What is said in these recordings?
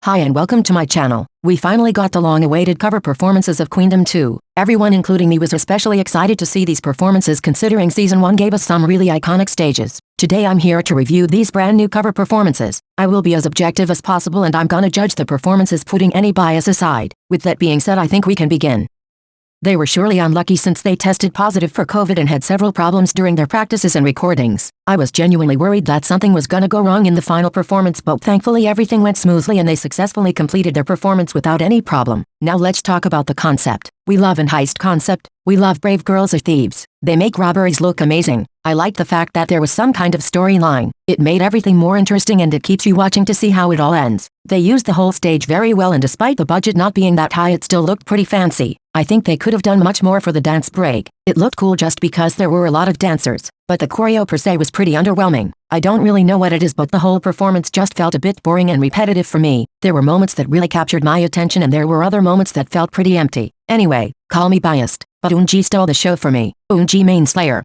Hi and welcome to my channel. We finally got the long-awaited cover performances of Queendom 2. Everyone including me was especially excited to see these performances considering Season 1 gave us some really iconic stages. Today I'm here to review these brand new cover performances. I will be as objective as possible and I'm gonna judge the performances putting any bias aside. With that being said, I think we can begin. They were surely unlucky since they tested positive for COVID and had several problems during their practices and recordings. I was genuinely worried that something was gonna go wrong in the final performance, but thankfully everything went smoothly and they successfully completed their performance without any problem. Now let's talk about the concept. We love an heist concept. We love brave girls are thieves. They make robberies look amazing. I like the fact that there was some kind of storyline. It made everything more interesting and it keeps you watching to see how it all ends. They used the whole stage very well and despite the budget not being that high it still looked pretty fancy. I think they could have done much more for the dance break. It looked cool just because there were a lot of dancers, but the choreo per se was pretty underwhelming. I don't really know what it is, but the whole performance just felt a bit boring and repetitive for me. There were moments that really captured my attention and there were other moments that felt pretty empty. Anyway, call me biased, but Eunji stole the show for me. Eunji main slayer.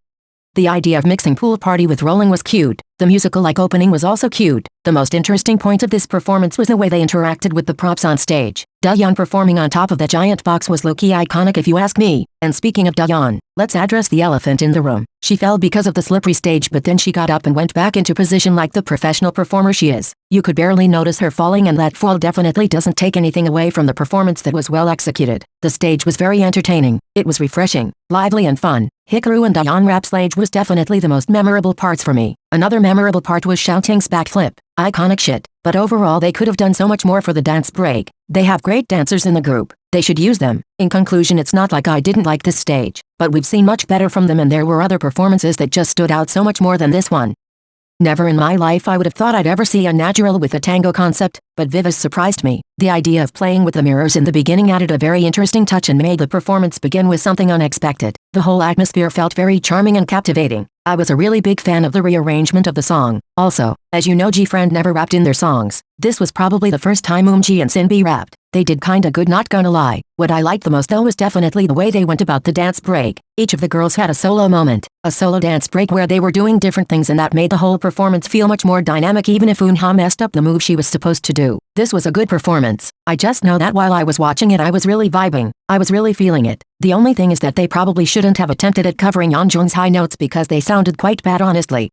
The idea of mixing pool party with rolling was cute. The musical-like opening was also cute. The most interesting point of this performance was the way they interacted with the props on stage. Dahyun performing on top of that giant box was low-key iconic if you ask me. And speaking of Dahyun, let's address the elephant in the room. She fell because of the slippery stage, but then she got up and went back into position like the professional performer she is. You could barely notice her falling and that fall definitely doesn't take anything away from the performance that was well executed. The stage was very entertaining. It was refreshing, lively and fun. Hikaru and Dahyun rap stage was definitely the most memorable parts for me. Another memorable part was Xiaoting's backflip. Iconic shit. But overall they could have done so much more for the dance break. They have great dancers in the group. They should use them. In conclusion, it's not like I didn't like this stage, but we've seen much better from them and there were other performances that just stood out so much more than this one. Never in my life I would have thought I'd ever see a natural with a tango concept, but Viviz surprised me. The idea of playing with the mirrors in the beginning added a very interesting touch and made the performance begin with something unexpected. The whole atmosphere felt very charming and captivating. I was a really big fan of the rearrangement of the song. Also, as you know, G-Friend never rapped in their songs. This was probably the first time Eunji and Sinbi rapped. They did kinda good, not gonna lie. What I liked the most though was definitely the way they went about the dance break. Each of the girls had a solo moment, a solo dance break where they were doing different things and that made the whole performance feel much more dynamic even if Eunha messed up the move she was supposed to do. This was a good performance. I just know that while I was watching it I was really vibing. I was really feeling it. The only thing is that they probably shouldn't have attempted at covering Yeonjung's high notes because they sounded quite bad honestly.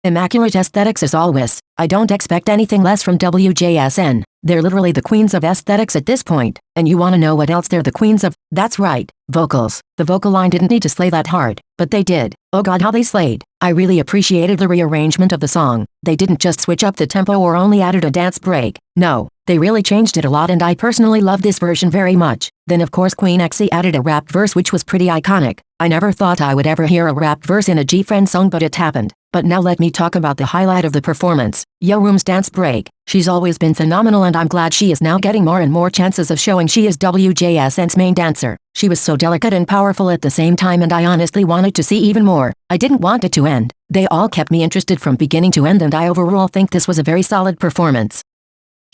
Immaculate aesthetics as always. I don't expect anything less from WJSN. They're literally the queens of aesthetics at this point. And you wanna know what else they're the queens of? That's right, vocals. The vocal line didn't need to slay that hard, but they did. Oh god, how they slayed. I really appreciated the rearrangement of the song. They didn't just switch up the tempo or only added a dance break. No, they really changed it a lot and I personally love this version very much. Then of course Queen Xe added a rap verse which was pretty iconic. I never thought I would ever hear a rap verse in a G-Friend song, but it happened. But now let me talk about the highlight of the performance, Hyorin's dance break. She's always been phenomenal and I'm glad she is now getting more and more chances of showing she is WJSN's main dancer. She was so delicate and powerful at the same time and I honestly wanted to see even more. I didn't want it to end. They all kept me interested from beginning to end and I overall think this was a very solid performance.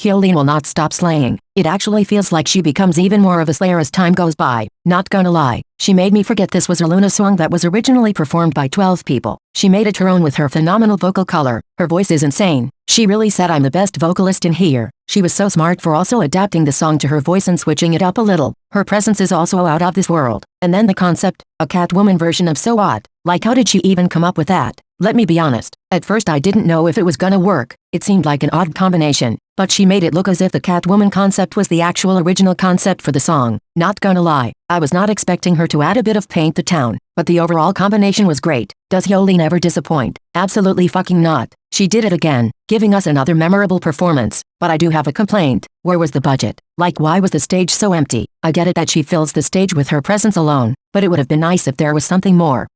Hyorin will not stop slaying. It actually feels like she becomes even more of a slayer as time goes by. Not gonna lie, she made me forget this was a LOONA song that was originally performed by 12 people. She made it her own with her phenomenal vocal color. Her voice is insane. She really said I'm the best vocalist in here. She was so smart for also adapting the song to her voice and switching it up a little. Her presence is also out of this world. And then the concept, a Catwoman version of So What? Like how did she even come up with that? Let me be honest, at first I didn't know if it was gonna work. It seemed like an odd combination, but she made it look as if the Catwoman concept was the actual original concept for the song. Not gonna lie, I was not expecting her to add a bit of Paint the Town, but the overall combination was great. Does Hyorin ever disappoint? Absolutely fucking not. She did it again, giving us another memorable performance. But I do have a complaint. Where was the budget? Like why was the stage so empty? I get it that she fills the stage with her presence alone, but it would have been nice if there was something more.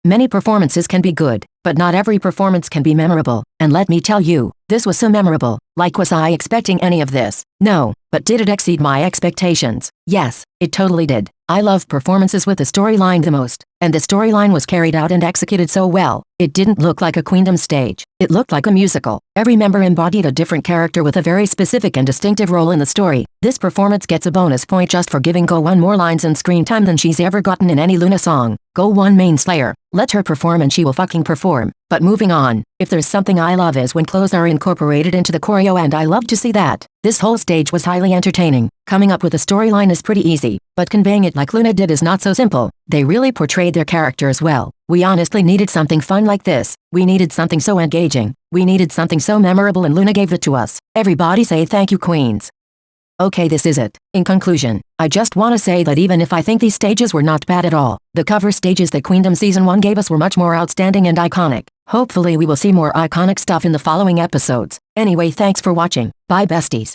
Many performances can be good, but not every performance can be memorable, and let me tell you, this was so memorable. Like was I expecting any of this? No, but did it exceed my expectations? Yes, it totally did. I love performances with a storyline the most, and the storyline was carried out and executed so well. It didn't look like a Queendom stage. It looked like a musical. Every member embodied a different character with a very specific and distinctive role in the story. This performance gets a bonus point just for giving Go1 more lines and screen time than she's ever gotten in any LOONA song. Go1 main slayer. Let her perform and she will fucking perform. But moving on, if there's something I love is when clothes are incorporated into the choreo and I love to see that. This whole stage was highly entertaining. Coming up with a storyline is pretty easy, but conveying it like LOONA did is not so simple. They really portrayed their characters well. We honestly needed something fun like this. We needed something so engaging. We needed something so memorable, and LOONA gave it to us. Everybody say thank you, queens. Okay, this is it. In conclusion, I just want to say that even if I think these stages were not bad at all, the cover stages that Queendom Season 1 gave us were much more outstanding and iconic. Hopefully we will see more iconic stuff in the following episodes. Anyway, thanks for watching. Bye besties.